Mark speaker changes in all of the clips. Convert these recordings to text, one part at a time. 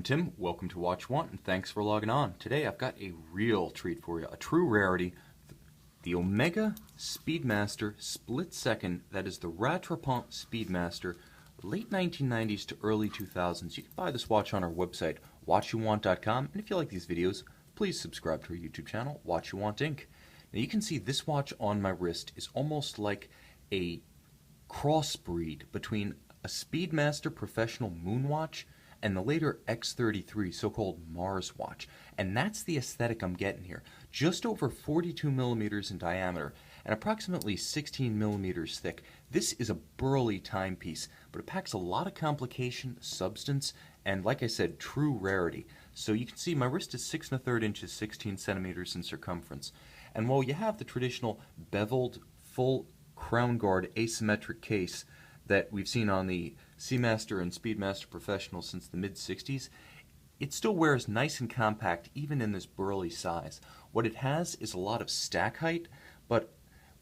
Speaker 1: I'm Tim, welcome to Watch One, and thanks for logging on. Today I've got a real treat for you, a true rarity, the Omega Speedmaster Split-Second, that is the Rattrapante Speedmaster, late 1990s to early 2000s. You can buy this watch on our website, watchyouwant.com, and if you like these videos, please subscribe to our YouTube channel, Watch You Want Inc. Now you can see this watch on my wrist is almost like a crossbreed between a Speedmaster Professional Moonwatch and the later X33, so-called Mars watch. And that's the aesthetic I'm getting here. Just over 42 millimeters in diameter and approximately 16 millimeters thick. This is a burly timepiece, but it packs a lot of complication, substance, and like I said, true rarity. So you can see my wrist is 6 1/3 inches, 16 centimeters in circumference. And while you have the traditional beveled, full crown guard asymmetric case that we've seen on the Seamaster and Speedmaster Professional since the mid-60s, it still wears nice and compact even in this burly size. What it has is a lot of stack height, but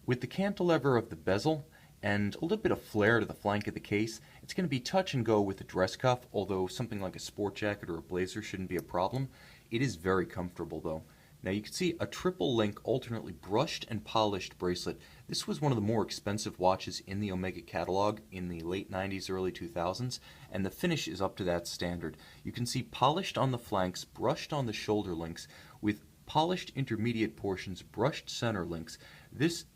Speaker 1: with the cantilever of the bezel and a little bit of flare to the flank of the case, it's going to be touch and go with the dress cuff, although something like a sport jacket or a blazer shouldn't be a problem. It is very comfortable though. Now you can see a triple link alternately brushed and polished bracelet. This was one of the more expensive watches in the Omega catalog in the late 90s, early 2000s, and the finish is up to that standard. You can see polished on the flanks, brushed on the shoulder links, with polished intermediate portions, brushed center links. This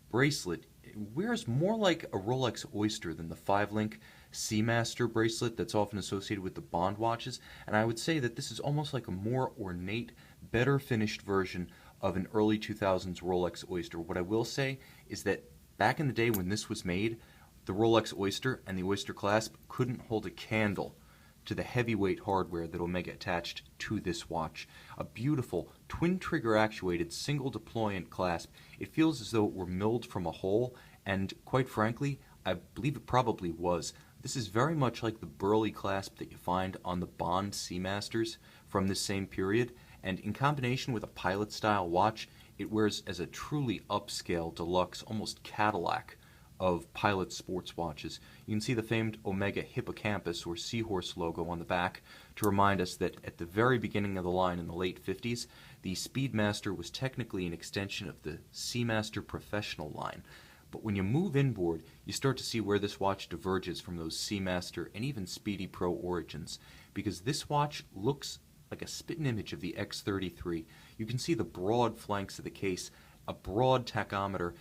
Speaker 1: bracelet wears more like a Rolex Oyster than the 5-link Seamaster bracelet that's often associated with the Bond watches, and I would say that this is almost like a more ornate, better finished version of an early 2000s Rolex Oyster. What I will say is that back in the day when this was made, the Rolex Oyster and the Oyster clasp couldn't hold a candle to the heavyweight hardware that Omega attached to this watch. A beautiful twin trigger actuated single deployant clasp. It feels as though it were milled from a hole, and quite frankly, I believe it probably was. This is very much like the burly clasp that you find on the Bond Seamasters from this same period, and in combination with a pilot style watch, it wears as a truly upscale, deluxe, almost Cadillac of pilot sports watches. You can see the famed Omega hippocampus or seahorse logo on the back to remind us that at the very beginning of the line in the late 50s, the Speedmaster was technically an extension of the Seamaster Professional line. But when you move inboard, you start to see where this watch diverges from those Seamaster and even Speedy Pro origins, because this watch looks like a spitting image of the X33. You can see the broad flanks of the case, a broad tachometer,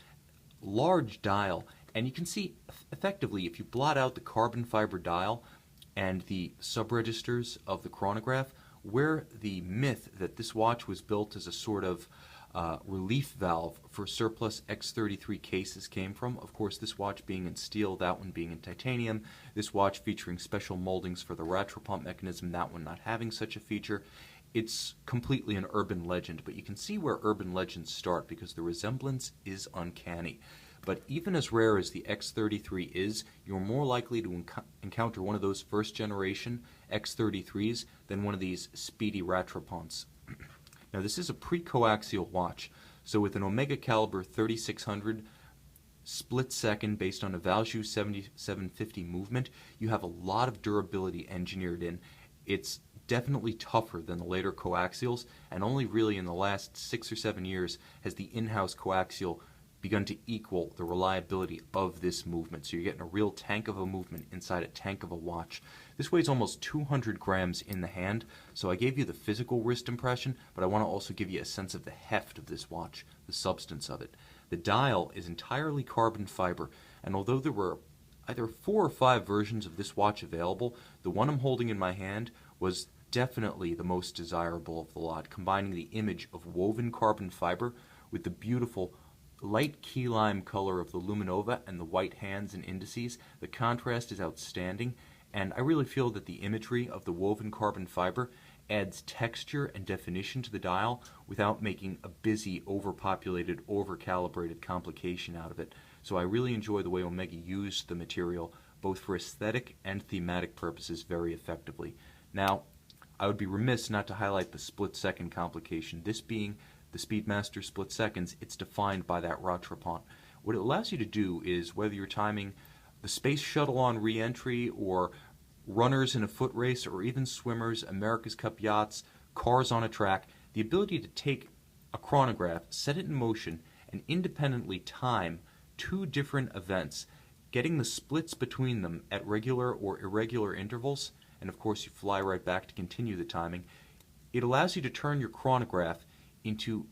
Speaker 1: large dial, and you can see effectively if you blot out the carbon fiber dial and the sub-registers of the chronograph, where the myth that this watch was built as a sort of relief valve for surplus X33 cases came from. Of course, this watch being in steel, that one being in titanium, this watch featuring special moldings for the Rattrapante mechanism, that one not having such a feature. It's completely an urban legend, but you can see where urban legends start because the resemblance is uncanny. But even as rare as the X33 is, you're more likely to encounter one of those first-generation X33s than one of these speedy Rattrapantes. Now this is a pre-coaxial watch, so with an Omega caliber 3600 split-second based on a Valjoux 7750 movement, you have a lot of durability engineered in. It's definitely tougher than the later coaxials, and only really in the last 6 or 7 years has the in-house coaxial begun to equal the reliability of this movement. So you're getting a real tank of a movement inside a tank of a watch. This weighs almost 200 grams in the hand, so I gave you the physical wrist impression, but I want to also give you a sense of the heft of this watch, the substance of it. The dial is entirely carbon fiber, and although there were either 4 or 5 versions of this watch available, the one I'm holding in my hand was definitely the most desirable of the lot, combining the image of woven carbon fiber with the beautiful light key lime color of the Luminova and the white hands and indices. The contrast is outstanding, and I really feel that the imagery of the woven carbon fiber adds texture and definition to the dial without making a busy, overpopulated, overcalibrated complication out of it. So I really enjoy the way Omega used the material both for aesthetic and thematic purposes very effectively. Now, I would be remiss not to highlight the split-second complication. This being the Speedmaster split-seconds, it's defined by that Rattrapante. What it allows you to do is, whether you're timing the space shuttle on re-entry or runners in a foot race, or even swimmers, America's Cup yachts, cars on a track, the ability to take a chronograph, set it in motion, and independently time two different events, getting the splits between them at regular or irregular intervals, and of course you fly right back to continue the timing. It allows you to turn your chronograph into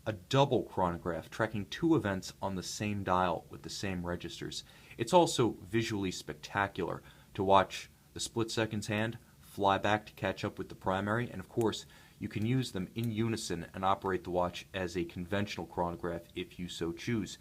Speaker 1: a double chronograph, tracking two events on the same dial with the same registers. It's also visually spectacular to watch the split seconds hand fly back to catch up with the primary, and of course you can use them in unison and operate the watch as a conventional chronograph if you so choose.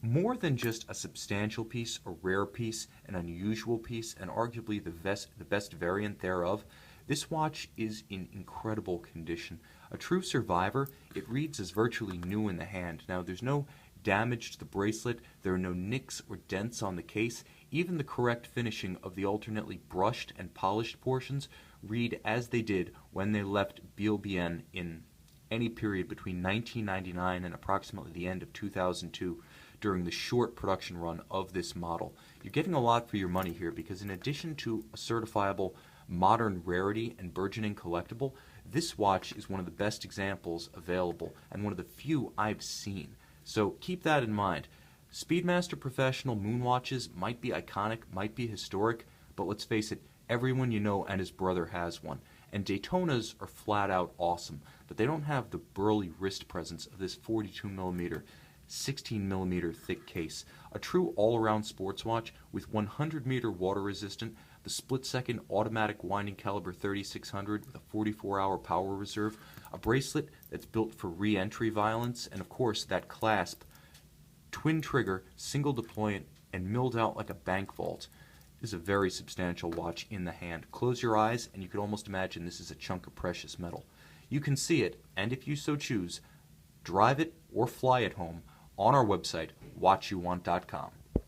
Speaker 1: More than just a substantial piece, a rare piece, an unusual piece, and arguably the best variant thereof, this watch is in incredible condition. A true survivor, it reads as virtually new in the hand. Now, there's no damage to the bracelet, there are no nicks or dents on the case. Even the correct finishing of the alternately brushed and polished portions read as they did when they left BLBN in any period between 1999 and approximately the end of 2002 during the short production run of this model. You're getting a lot for your money here because in addition to a certifiable modern rarity and burgeoning collectible, this watch is one of the best examples available and one of the few I've seen. So keep that in mind. Speedmaster Professional Moonwatches might be iconic, might be historic, but let's face it, everyone you know and his brother has one. And Daytonas are flat out awesome, but they don't have the burly wrist presence of this 42mm, 16mm thick case. A true all-around sports watch with 100-meter water resistant, the split-second automatic winding caliber 3600 with a 44-hour power reserve, a bracelet that's built for re-entry violence, and of course that clasp, twin trigger, single deployant, and milled out like a bank vault. This is a very substantial watch in the hand. Close your eyes and you could almost imagine this is a chunk of precious metal. You can see it, and if you so choose, drive it or fly it home on our website, watchyouwant.com.